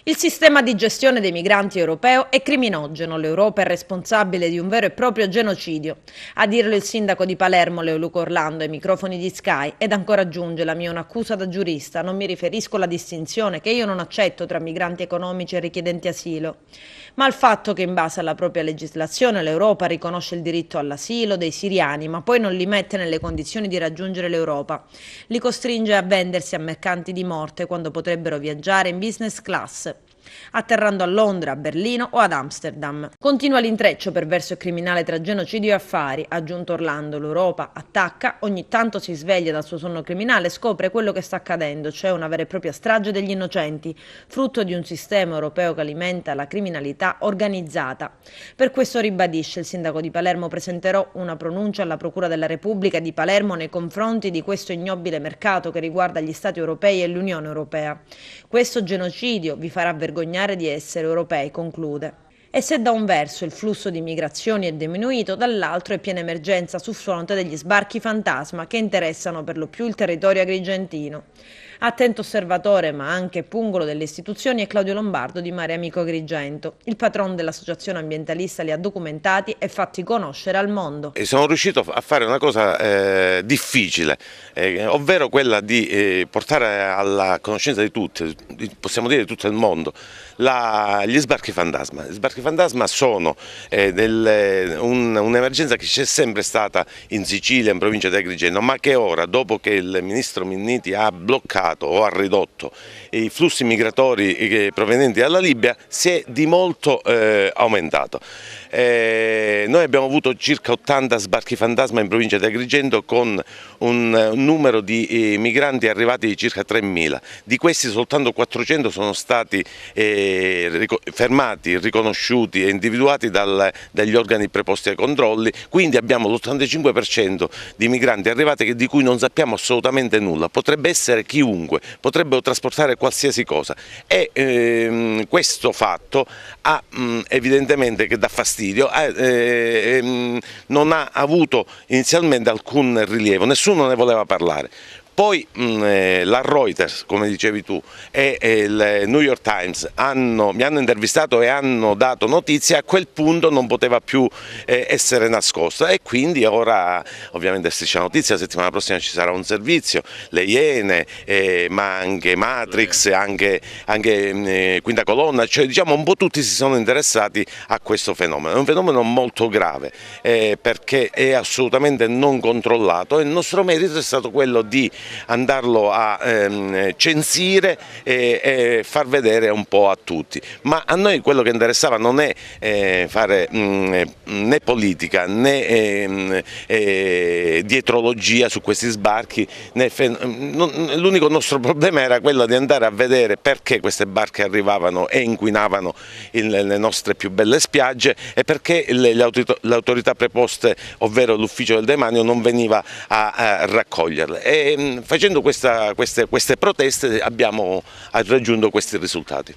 Il sistema di gestione dei migranti europeo è criminogeno, l'Europa è responsabile di un vero e proprio genocidio. A dirlo il sindaco di Palermo, Leoluco Orlando, ai microfoni di Sky, ed ancora aggiunge: la mia è un'accusa da giurista, non mi riferisco alla distinzione che io non accetto tra migranti economici e richiedenti asilo, ma al fatto che in base alla propria legislazione l'Europa riconosce il diritto all'asilo dei siriani, ma poi non li mette nelle condizioni di raggiungere l'Europa. Li costringe a vendersi a mercanti di morte quando potrebbero viaggiare in business class, atterrando a Londra, a Berlino o ad Amsterdam. Continua l'intreccio perverso e criminale tra genocidio e affari, ha aggiunto Orlando. L'Europa attacca, ogni tanto si sveglia dal suo sonno criminale e scopre quello che sta accadendo, cioè una vera e propria strage degli innocenti, frutto di un sistema europeo che alimenta la criminalità organizzata. Per questo, ribadisce il sindaco di Palermo, presenterò una pronuncia alla Procura della Repubblica di Palermo nei confronti di questo ignobile mercato che riguarda gli Stati europei e l'Unione Europea. Questo genocidio vi farà vergognare di essere europei, conclude. E se da un verso il flusso di migrazioni è diminuito, dall'altro è piena emergenza sul fronte degli sbarchi fantasma che interessano per lo più il territorio agrigentino. Attento osservatore, ma anche pungolo delle istituzioni, è Claudio Lombardo di Mare Amico Agrigento. Il patron dell'associazione ambientalista li ha documentati e fatti conoscere al mondo. Sono riuscito a fare una cosa difficile, ovvero quella di portare alla conoscenza di tutti, possiamo dire di tutto il mondo, gli sbarchi fantasma. Gli sbarchi fantasma sono un'emergenza che c'è sempre stata in Sicilia, in provincia di Agrigento, ma che ora, dopo che il ministro Minniti ha bloccato o ha ridotto i flussi migratori provenienti dalla Libia, si è di molto aumentato. Noi abbiamo avuto circa 80 sbarchi fantasma in provincia di Agrigento, con un numero di migranti arrivati di circa 3.000. Di questi soltanto 400 sono stati fermati, riconosciuti e individuati dagli organi preposti ai controlli, quindi abbiamo l'85% di migranti arrivati di cui non sappiamo assolutamente nulla. Potrebbe essere chiunque, potrebbero trasportare qualsiasi cosa, e questo fatto ha evidentemente che dà fastidio, non ha avuto inizialmente alcun rilievo, nessuno ne voleva parlare. Poi la Reuters, come dicevi tu, e il New York Times mi hanno intervistato e hanno dato notizia. A quel punto non poteva più essere nascosta, e quindi ora ovviamente Striscia Notizia, la settimana prossima ci sarà un servizio, Le Iene, ma anche Matrix, anche Quinta Colonna, cioè diciamo un po' tutti si sono interessati a questo fenomeno. È un fenomeno molto grave perché è assolutamente non controllato, e il nostro merito è stato quello di andarlo a censire e far vedere un po' a tutti. Ma a noi quello che interessava non è fare né politica né dietrologia su questi sbarchi, l'unico nostro problema era quello di andare a vedere perché queste barche arrivavano e inquinavano le nostre più belle spiagge, e perché le autorità preposte, ovvero l'ufficio del demanio, non veniva a raccoglierle. E facendo queste proteste abbiamo raggiunto questi risultati.